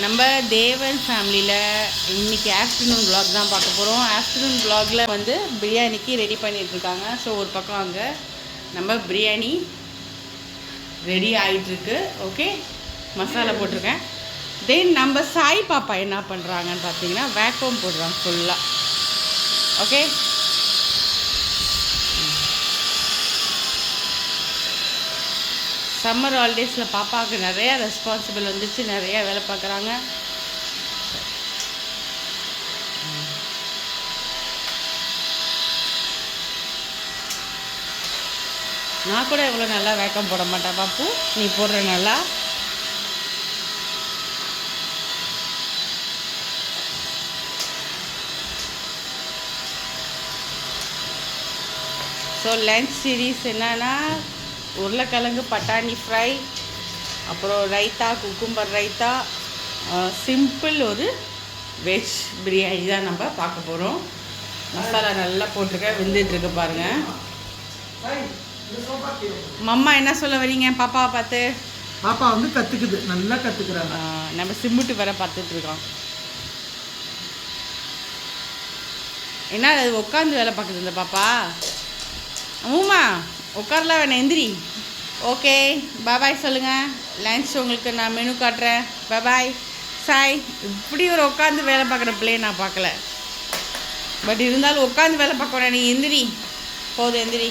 நம்ம தேவன் ஃபேமிலியில் இன்றைக்கி ஆஃப்டர்நூன் vlog தான் பார்க்க போகிறோம். ஆஃப்டர்நூன் vlogல வந்து பிரியாணிக்கு ரெடி பண்ணிகிட்ருக்காங்க. ஸோ ஒரு பக்கம் அங்கே நம்ம பிரியாணி ரெடி ஆகிட்டுருக்கு. ஓகே, மசாலா போட்டிருக்கேன். தென் நம்ம சாய் பாப்பா என்ன பண்ணுறாங்கன்னு பார்த்தீங்கன்னா வேக்யூம் போடுறாங்க ஃபுல்லாக. ஓகே, சம்மர் ஹாலிடேஸில் பாப்பாவுக்கு நிறையா ரெஸ்பான்சிபிள் வந்துச்சு, நிறையா வேலை பார்க்குறாங்க. நான் கூட எவ்வளோ நல்லா வேக்கம் போட மாட்டேன் பாப்பு, நீ போடுற நல்லா. ஸோ லன்ச் சீரீஸ் என்னன்னா உருளைக்கிழங்கு பட்டாணி ஃப்ரை, அப்புறம் ரைத்தா, குக்கும்பர் ரைத்தா, சிம்பிள் ஒரு வெஜ் பிரியாணி தான் நம்ம பார்க்க போகிறோம். மசாலா நல்லா போட்டிருக்கேன், வெந்துட்டுருக்கு பாருங்கள். மம்மா என்ன சொல்ல வரீங்க பாப்பாவை பார்த்து? பாப்பா வந்து கற்றுக்குது, நல்லா கற்றுக்குறாங்க. நம்ம சிம்முட்டு வர பார்த்துட்ருக்கோம். என்ன அது உட்காந்து வேலை பார்க்குது இந்த பாப்பா? ஆமாம்மா, உட்காரலாம் வேணாம், எந்திரி. ஓகே, பாய் சொல்லுங்கள். லன்ச் உங்களுக்கு நான் மெனு காட்டுறேன். பாய் சாய். இப்படி ஒரு உட்காந்து வேலை பார்க்குற பிள்ளையை நான் பார்க்கல. பட் இருந்தாலும் உட்காந்து வேலை பார்க்க வேணாம், நீ எந்திரி. போதும், எந்திரி.